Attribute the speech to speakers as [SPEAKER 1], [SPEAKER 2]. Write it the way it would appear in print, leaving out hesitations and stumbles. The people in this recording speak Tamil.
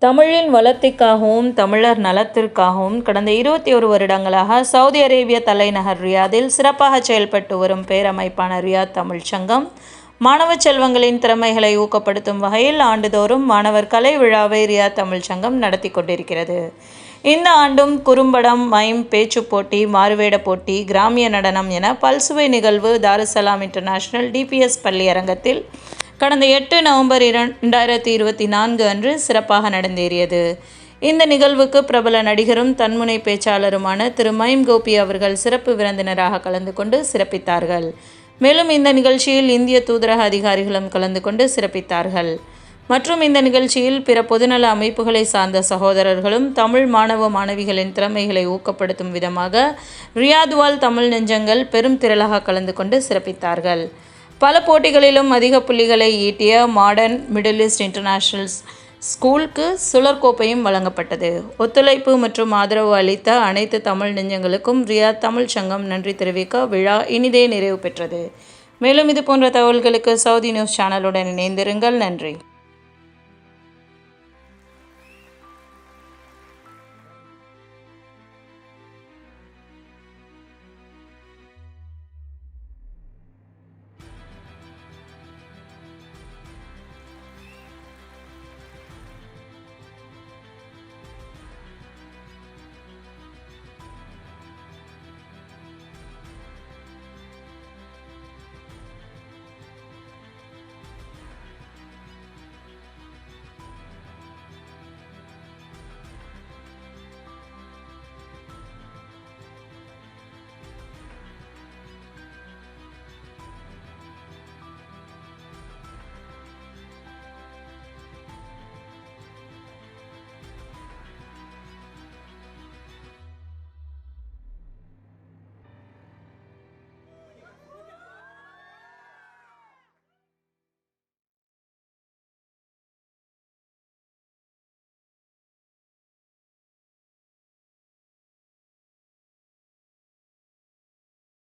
[SPEAKER 1] தமிழின் வளர்ச்சிக்காகவும் தமிழர் நலத்திற்காகவும் கடந்த 21 வருடங்களாக சவுதி அரேபிய தலைநகர் ரியாதில் சிறப்பாக செயல்பட்டு வரும் பேரமைப்பான ரியாத் தமிழ்ச் சங்கம் மாணவ செல்வங்களின் திறமைகளை ஊக்கப்படுத்தும் வகையில் ஆண்டுதோறும் மாணவர் கலை விழாவை ரியாத் தமிழ்ச் சங்கம் நடத்தி கொண்டிருக்கிறது. இந்த ஆண்டும் குறும்படம், மைம், பேச்சுப் போட்டி, மாறுவேட போட்டி, கிராமிய நடனம் என பல்சுவை நிகழ்வு தாருசலாம் இன்டர்நேஷனல் டிபிஎஸ் பள்ளி அரங்கத்தில் கடந்த 8 நவம்பர் 2024 அன்று சிறப்பாக நடந்தேறியது. இந்த நிகழ்வுக்கு பிரபல நடிகரும் தன்முனை பேச்சாளருமான திரு மைம் கோபி அவர்கள் சிறப்பு விருந்தினராக கலந்து கொண்டு சிறப்பித்தார்கள். மேலும் இந்த நிகழ்ச்சியில் இந்திய தூதரக அதிகாரிகளும் கலந்து கொண்டு சிறப்பித்தார்கள். மற்றும் இந்த நிகழ்ச்சியில் பிற பொதுநல அமைப்புகளை சார்ந்த சகோதரர்களும் தமிழ் மாணவ மாணவிகளின் திறமைகளை ஊக்கப்படுத்தும் விதமாக ரியாத் வாழ் தமிழ் நெஞ்சங்கள் பெரும் திரளாக கலந்து கொண்டு சிறப்பித்தார்கள். பல போட்டிகளிலும் அதிக புள்ளிகளை ஈட்டிய மாடர்ன் மிடில் ஈஸ்ட் இன்டர்நேஷனல் ஸ்கூலுக்கு சுழற்கோப்பையும் வழங்கப்பட்டது. ஒத்துழைப்பு மற்றும் ஆதரவு அளித்த அனைத்து தமிழ் நெஞ்சங்களுக்கும் ரியாத் தமிழ் சங்கம் நன்றி தெரிவிக்க விழா இனிதே நிறைவு பெற்றது. மேலும் இது போன்ற தகவல்களுக்கு சவுதி நியூஸ் சேனலுடன் இணைந்திருங்கள். நன்றி.